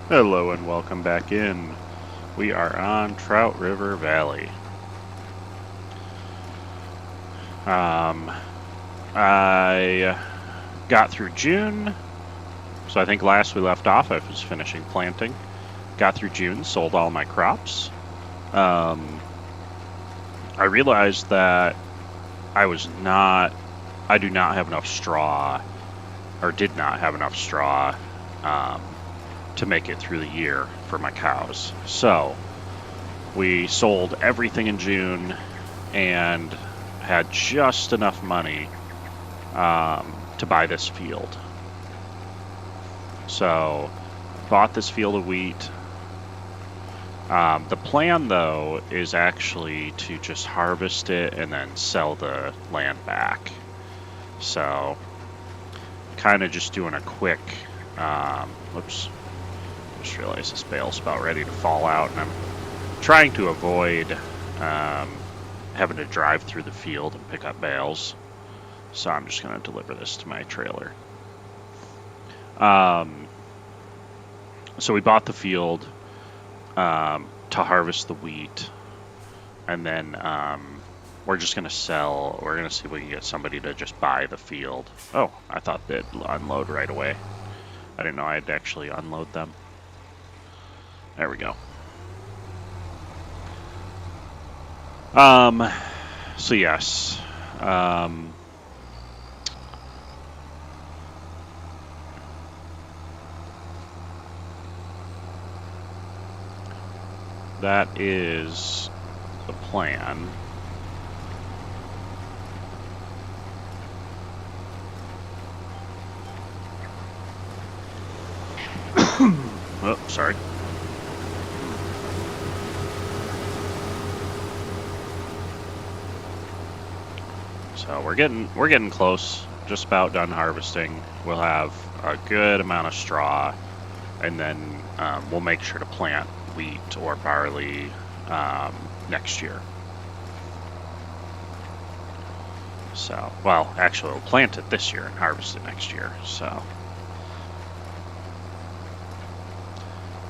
Hello and welcome back in. We are on Trout River Valley. I got through June, so I think last we left off I was finishing planting. Got through June, sold all my crops. I realized that I do not have enough straw, or did not have enough straw, to make it through the year for my cows. So we sold everything in June and had just enough money to buy this field. So bought this field of wheat. The plan, though, is actually to just harvest it and then sell the land back. So kind of just doing a quick, whoops, just realized this bale's about ready to fall out, and I'm trying to avoid having to drive through the field and pick up bales. So I'm just going to deliver this to my trailer. So we bought the field to harvest the wheat, and then we're just going to sell. We're going to see if we can get somebody to just buy the field. Oh, I thought they'd unload right away. I didn't know I'd actually unload them. There we go. So yes. That is the plan. Oh, sorry. So we're getting close. Just about done harvesting. We'll have a good amount of straw, and then we'll make sure to plant wheat or barley next year. So, well, actually, we'll plant it this year and harvest it next year. So,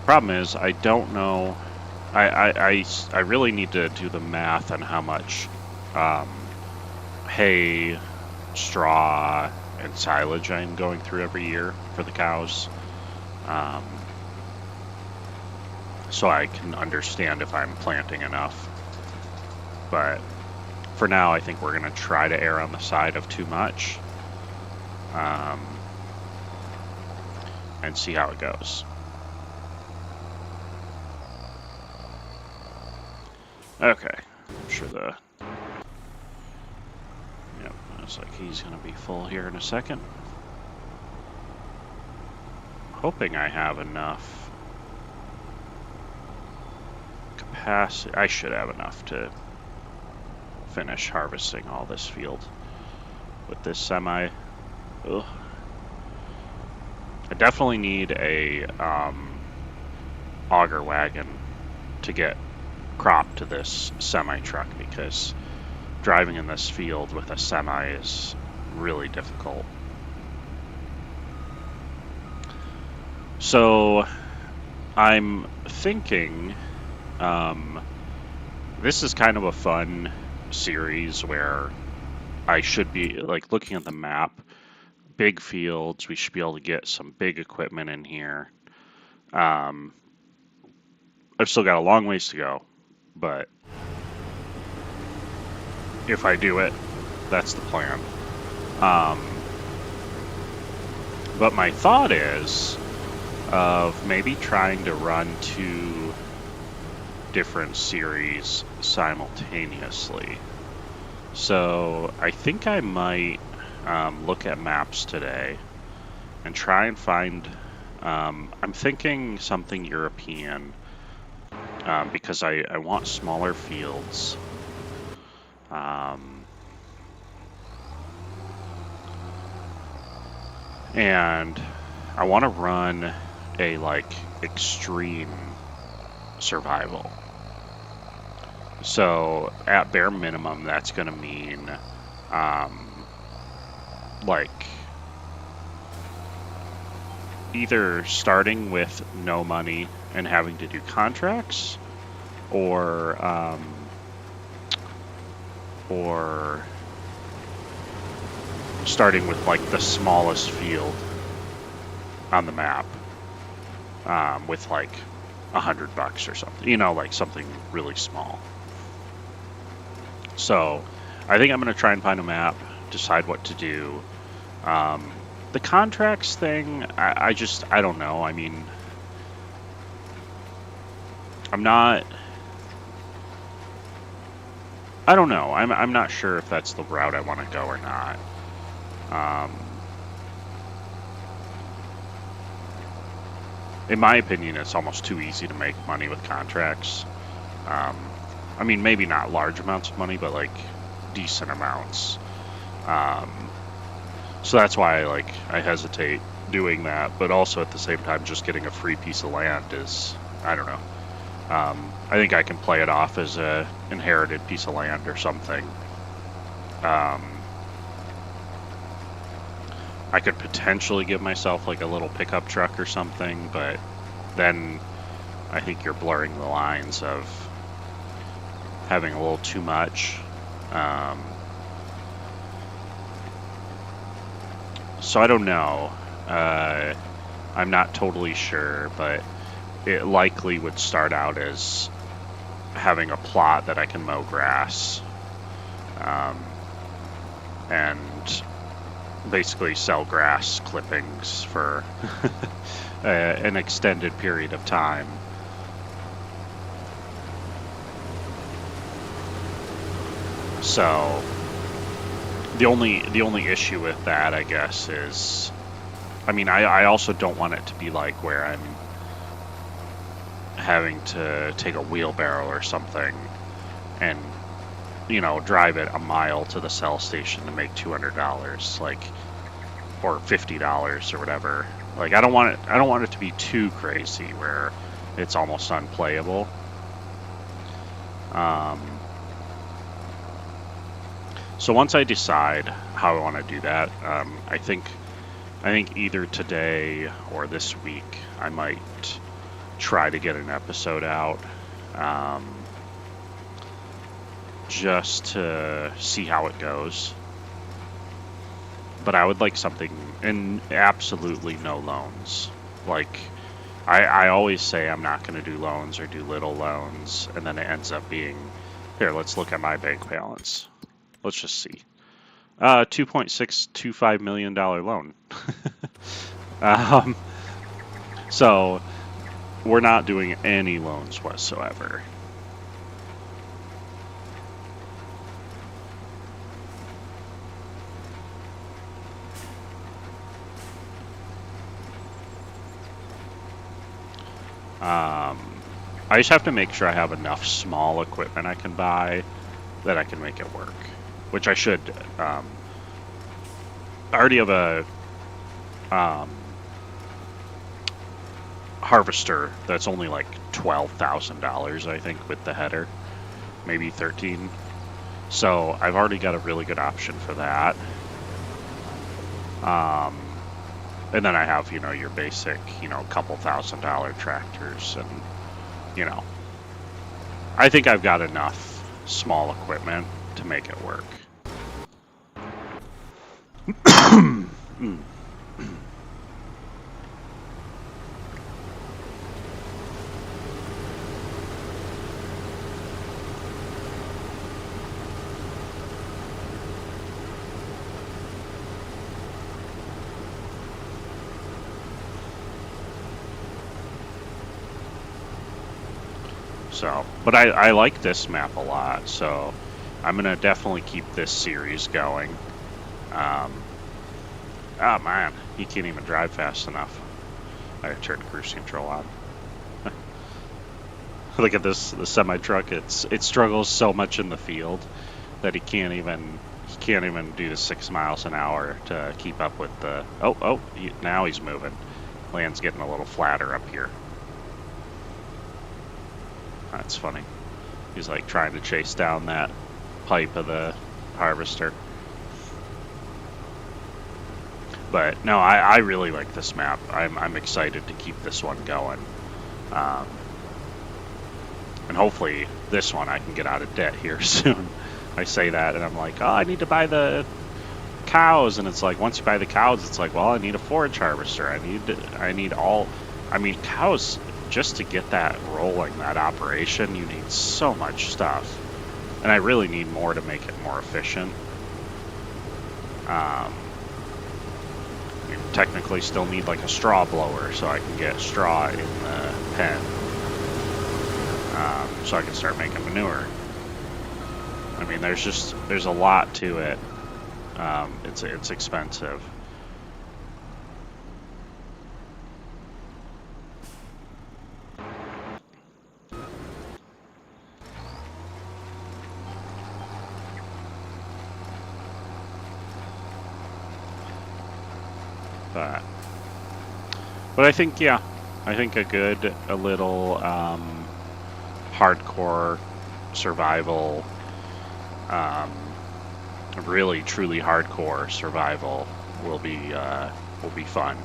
problem is, I don't know. I really need to do the math on how much hay, straw, and silage I'm going through every year for the cows. So I can understand if I'm planting enough. But for now, I think we're going to try to err on the side of too much. And see how it goes. Okay. I'm sure Yep, looks like he's going to be full here in a second. Hoping I have enough capacity. I should have enough to finish harvesting all this field with this semi. Ugh. I definitely need a auger wagon to get crop to this semi truck, because driving in this field with a semi is really difficult. So I'm thinking this is kind of a fun series where I should be like looking at the map, big fields, we should be able to get some big equipment in here. I've still got a long ways to go, but if I do it, that's the plan. But my thought is of maybe trying to run 2 different series simultaneously. So I think I might look at maps today and try and find, I'm thinking something European, because I want smaller fields. And I want to run a like extreme survival. So at bare minimum, that's going to mean like either starting with no money and having to do contracts, or starting with like the smallest field on the map, with like $100 or something, like something really small. So I think I'm going to try and find a map, decide what to do. The contracts thing, I don't know. I mean, I don't know. I'm not sure if that's the route I want to go or not. In my opinion, it's almost too easy to make money with contracts. I mean, maybe not large amounts of money, but like decent amounts. So that's why I hesitate doing that. But also at the same time, just getting a free piece of land is, I don't know. I think I can play it off as a inherited piece of land or something. I could potentially give myself like a little pickup truck or something, but then I think you're blurring the lines of having a little too much. So I don't know. I'm not totally sure, but it likely would start out as having a plot that I can mow grass, and basically sell grass clippings for an extended period of time. So the only issue with that, I guess, is, I mean, I also don't want it to be like where I'm having to take a wheelbarrow or something and drive it a mile to the cell station to make $200, or $50 or whatever. Like, I don't want it to be too crazy where it's almost unplayable. So once I decide how I want to do that, I think either today or this week I might try to get an episode out, just to see how it goes. But I would like something, and absolutely no loans. Like, I always say I'm not going to do loans or do little loans, and then it ends up being, here, let's look at my bank balance. Let's just see. $2.625 million loan. So we're not doing any loans whatsoever. I just have to make sure I have enough small equipment I can buy that I can make it work, which I should. I already have a harvester that's only like $12,000, I think, with the header, maybe 13. So I've already got a really good option for that. And then I have, your basic, couple $1,000 tractors, and, I think I've got enough small equipment to make it work. So, but I like this map a lot, so I'm going to definitely keep this series going. Oh man, he can't even drive fast enough. I turned cruise control on. Look at this, the semi-truck. It struggles so much in the field that he can't even do the 6 miles an hour to keep up with the. Now he's moving. Land's getting a little flatter up here. That's funny. He's like trying to chase down that pipe of the harvester. But no, I really like this map. I'm excited to keep this one going. And hopefully this one I can get out of debt here soon. I say that and I'm like, oh, I need to buy the cows, and it's like once you buy the cows, it's like, well, I need a forage harvester. I need all. I mean, cows, just to get that rolling, that operation, you need so much stuff, and I really need more to make it more efficient. You technically still need like a straw blower so I can get straw in the pen, so I can start making manure. I mean, there's a lot to it. It's expensive. But I think, yeah, I think a little hardcore survival, really truly hardcore survival will be fun.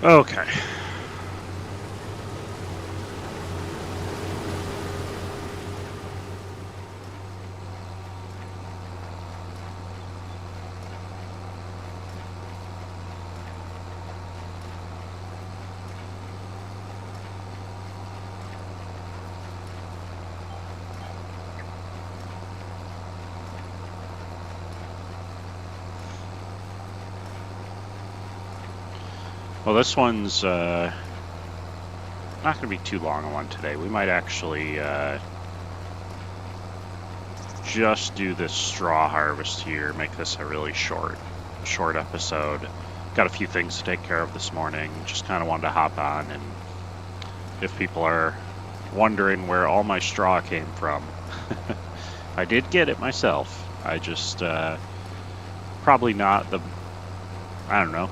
Okay. Well, this one's not going to be too long a one today. We might actually just do this straw harvest here, make this a really short episode. Got a few things to take care of this morning. Just kind of wanted to hop on, and if people are wondering where all my straw came from, I did get it myself. I just probably not the, I don't know,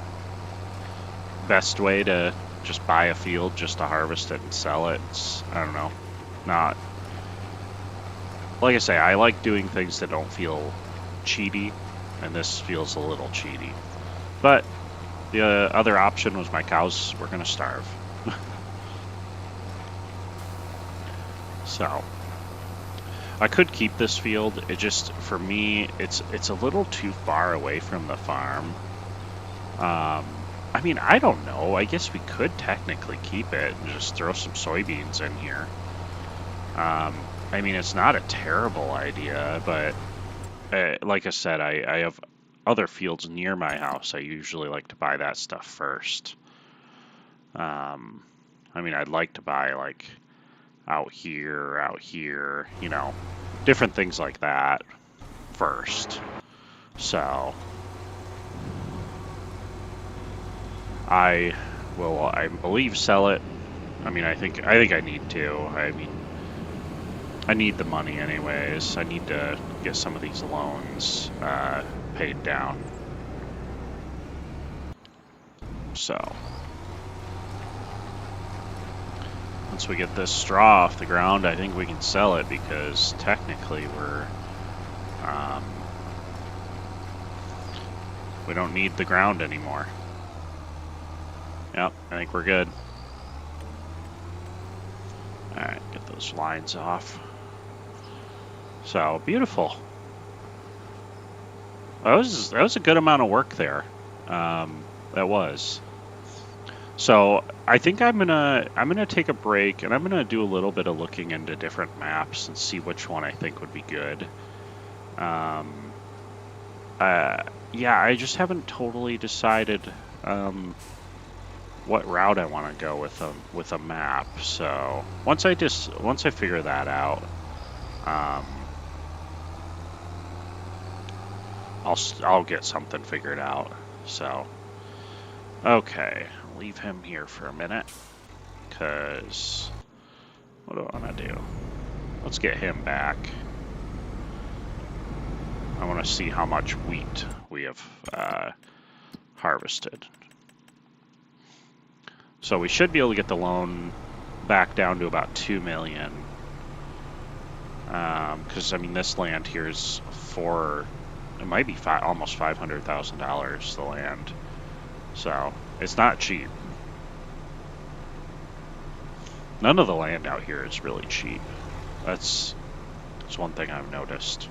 best way to just buy a field just to harvest it and sell it. I don't know, not, like I say, I like doing things that don't feel cheaty, and this feels a little cheaty. But the other option was my cows were going to starve. So I could keep this field. It just, for me, it's a little too far away from the farm. I mean, I don't know. I guess we could technically keep it and just throw some soybeans in here. I mean, it's not a terrible idea, but like I said, I have other fields near my house. I usually like to buy that stuff first. I mean, I'd like to buy like out here, you know, different things like that first. So I will, I believe, sell it. I mean, I think I need to. I mean, I need the money anyways. I need to get some of these loans paid down. So once we get this straw off the ground, I think we can sell it because technically we don't need the ground anymore. Yep, I think we're good. Alright, get those lines off. So, beautiful. That was a good amount of work there. That was. So, I think I'm gonna take a break and I'm gonna do a little bit of looking into different maps and see which one I think would be good. Yeah, I just haven't totally decided what route I want to go with a map. So once I figure that out, I'll get something figured out. So okay, leave him here for a minute, cause what do I want to do? Let's get him back. I want to see how much wheat we have harvested. So we should be able to get the loan back down to about 2 million. Because I mean, this land here is it might be almost $500,000 the land. So it's not cheap. None of the land out here is really cheap. That's one thing I've noticed.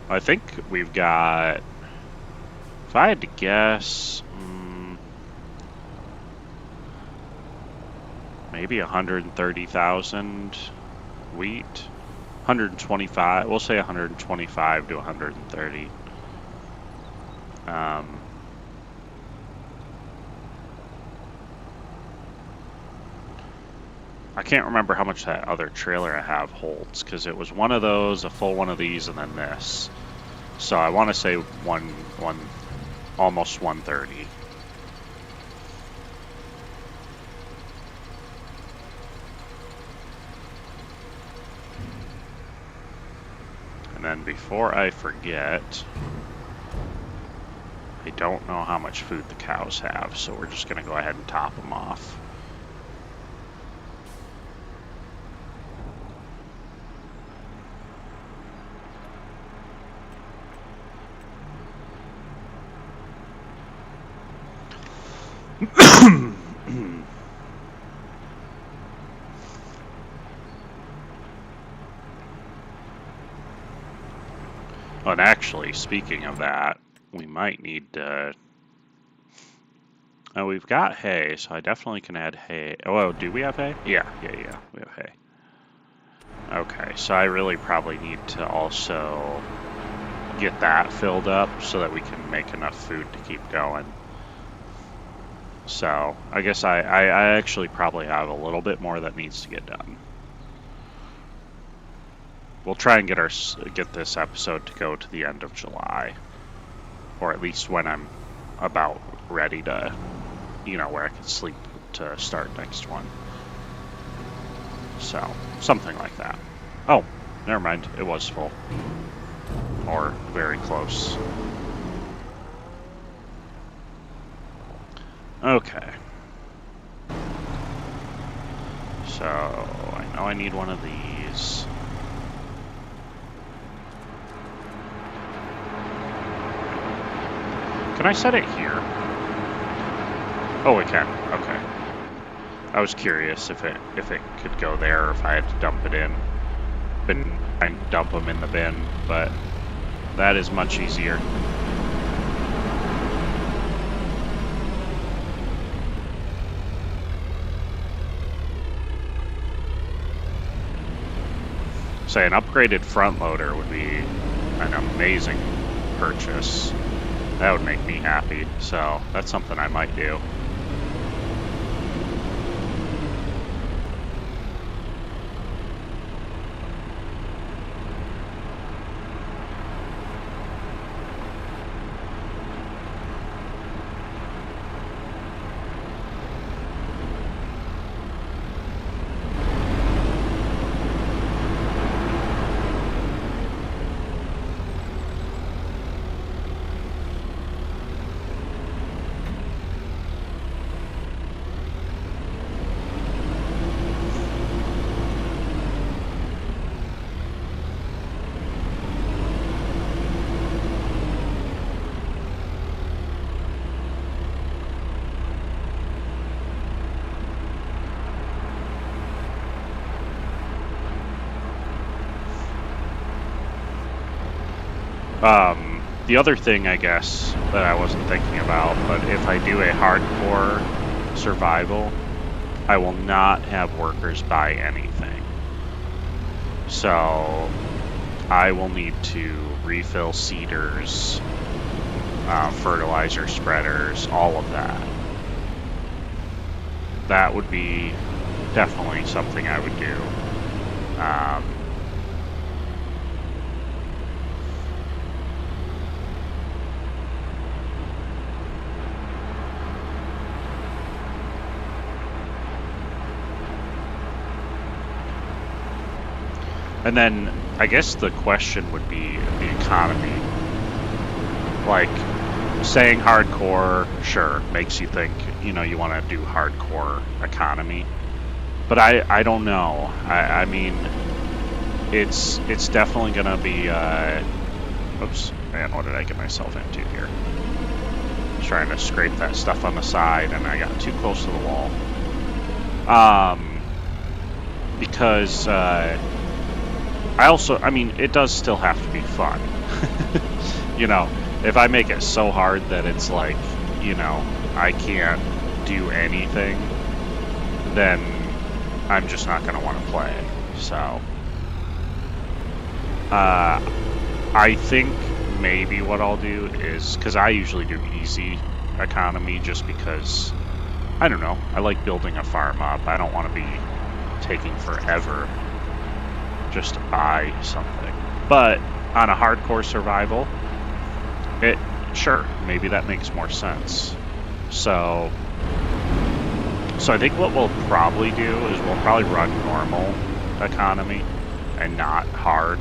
I think we've got, if I had to guess, maybe 130,000 wheat. 125, we'll say 125 to 130. I can't remember how much that other trailer I have holds, because it was one of those, a full one of these, and then this. So I want to say almost 130. And then before I forget, I don't know how much food the cows have, so we're just going to go ahead and top them off. Oh, and actually, speaking of that, we might need to... Oh, we've got hay, so I definitely can add hay. Oh, do we have hay? Yeah, we have hay. Okay, so I really probably need to also get that filled up so that we can make enough food to keep going. So, I guess I actually probably have a little bit more that needs to get done. We'll try and get this episode to go to the end of July, or at least when I'm about ready to, you know, where I can sleep to start next one. So, something like that. Oh, never mind, it was full. Or very close. Okay. So, I Now I need one of these. Can I set it here? Oh, it can. Okay. I was curious if it could go there or if I had to dump it in. Been trying to dump them in the bin, but that is much easier. Say an upgraded front loader would be an amazing purchase. That would make me happy, so that's something I might do. The other thing, I guess, that I wasn't thinking about, but if I do a hardcore survival, I will not have workers buy anything. So I will need to refill seeders, fertilizer spreaders, all of that. That would be definitely something I would do. And then I guess the question would be the economy. Like, saying hardcore, sure, makes you think, you know, you want to do hardcore economy. But I don't know. I mean, it's definitely going to be, oops, man, what did I get myself into here? I was trying to scrape that stuff on the side, and I got too close to the wall. Because, I mean, it does still have to be fun. You know, if I make it so hard that it's like, you know, I can't do anything, then I'm just not going to want to play it. So, I think maybe what I'll do is, because I usually do easy economy just because, I don't know, I like building a farm up. I don't want to be taking forever just to buy something. But on a hardcore survival, sure, maybe that makes more sense. So I think what we'll probably do is we'll probably run normal economy and not hard.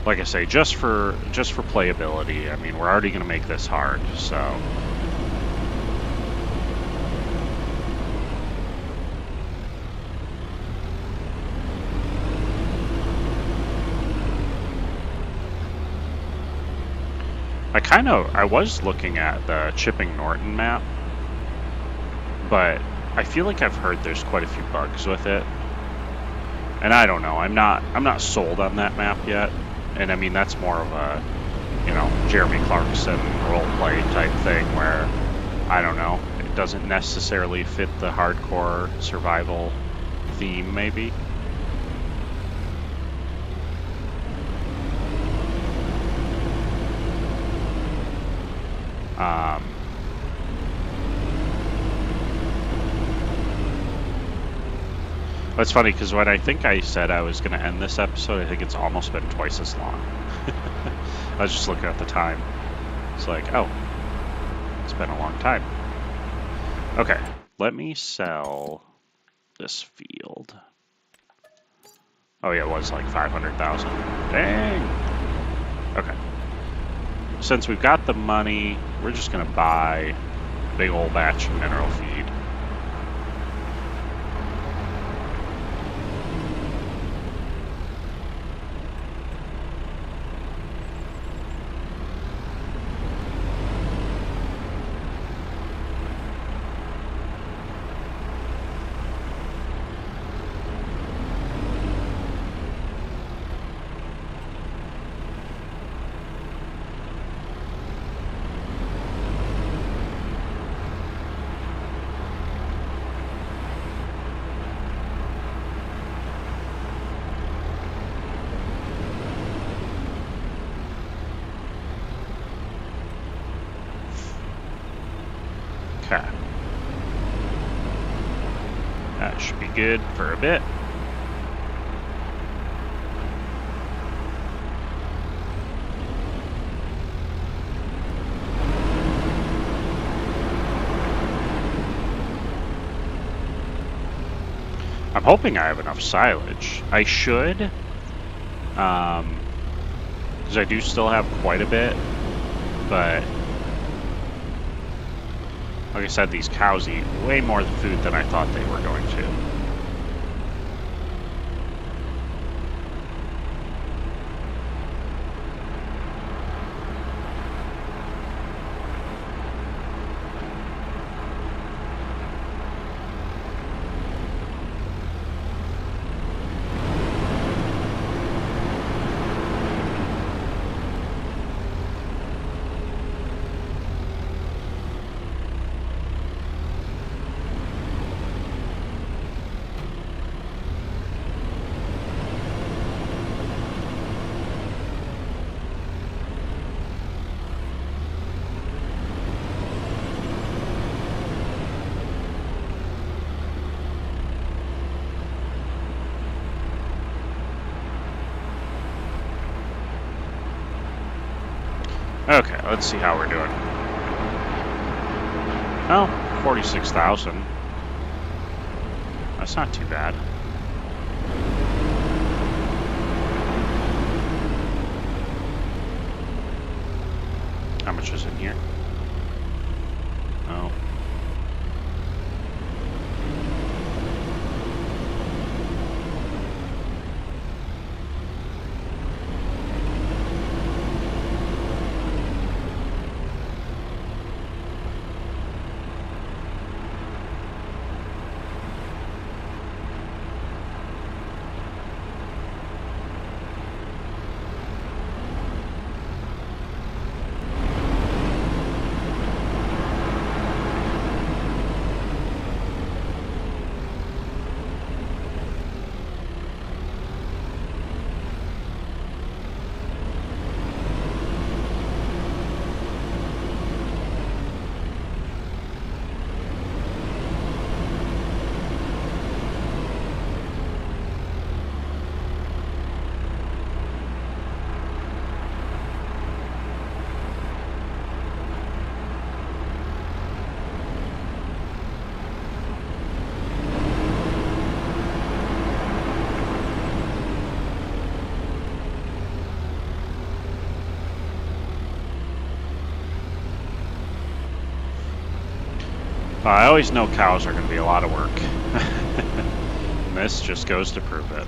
Like I say, just for playability. I mean, we're already going to make this hard, so. I was looking at the Chipping Norton map, but I feel like I've heard there's quite a few bugs with it. And I don't know, I'm not sold on that map yet. And I mean, that's more of a, you know, Jeremy Clarkson roleplay type thing where, I don't know, it doesn't necessarily fit the hardcore survival theme, maybe. It's funny because when I think I said I was going to end this episode, I think it's almost been twice as long. I was just looking at the time. It's like, oh, it's been a long time. Okay, let me sell this field. Oh yeah, it was like 500,000. Dang. Okay. Since we've got the money, we're just going to buy a big old batch of mineral feed. Okay. That should be good for a bit. I'm hoping I have enough silage. I should, because I do still have quite a bit, but like I said, these cows eat way more food than I thought they were going to. Okay, let's see how we're doing. Oh, 46,000. That's not too bad. How much is in here? Oh. I always know cows are going to be a lot of work. And this just goes to prove it.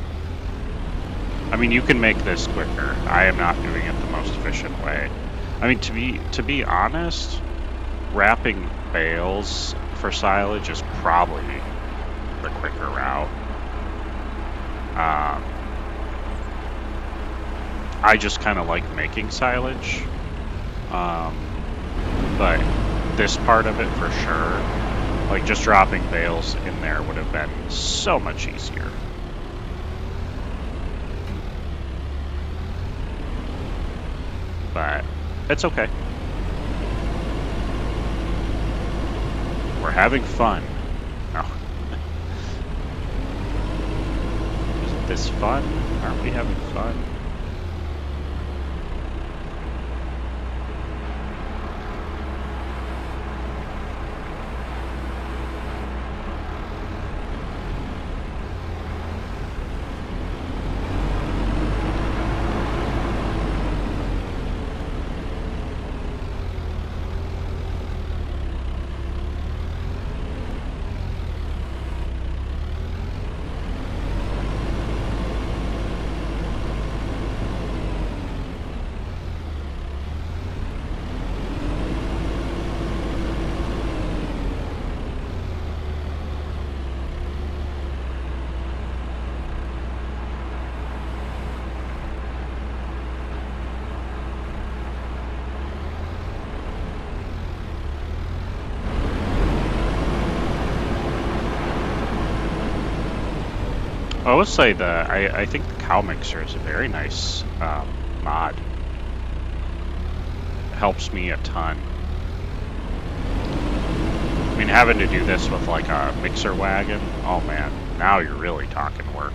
I mean, you can make this quicker. I am not doing it the most efficient way. I mean, to be honest, wrapping bales for silage is probably the quicker route. I just kind of like making silage, but this part of it for sure, like just dropping bales in there would have been so much easier. But it's okay. We're having fun. No. Isn't this fun? Aren't we having fun? I would say I think the cow mixer is a very nice mod. Helps me a ton. I mean, having to do this with like a mixer wagon, oh man, now you're really talking work.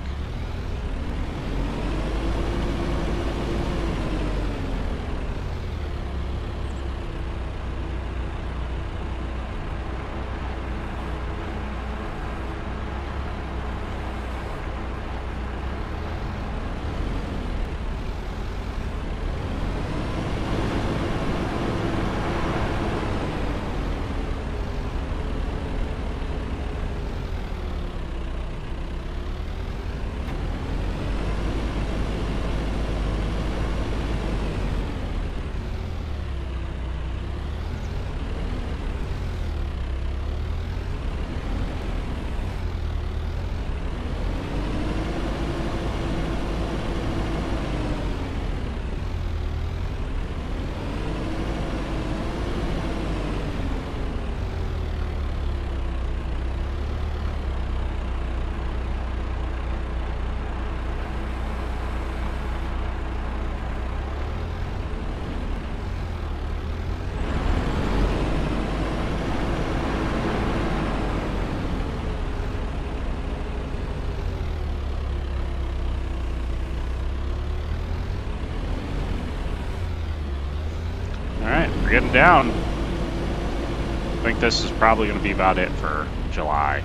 Alright, we're getting down. I think this is probably going to be about it for July.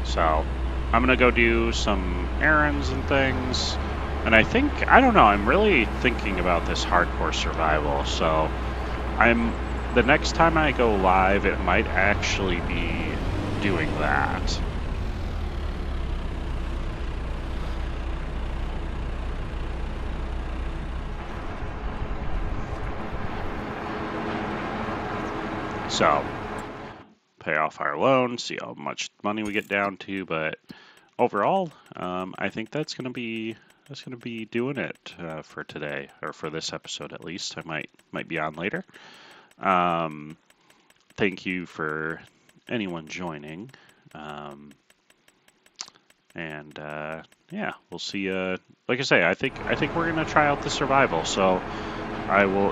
So, I'm going to go do some errands and things. And I don't know, I'm really thinking about this hardcore survival. So, the next time I go live, it might actually be doing that. So, pay off our loan, see how much money we get down to, but overall, I think that's gonna be doing it for today, or for this episode at least. I might be on later. Thank you for anyone joining, and yeah, we'll see you. Like I say, I think we're gonna try out the survival. So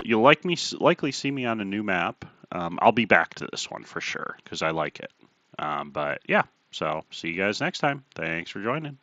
you'll likely see me on a new map. I'll be back to this one for sure because I like it. But yeah, so see you guys next time. Thanks for joining.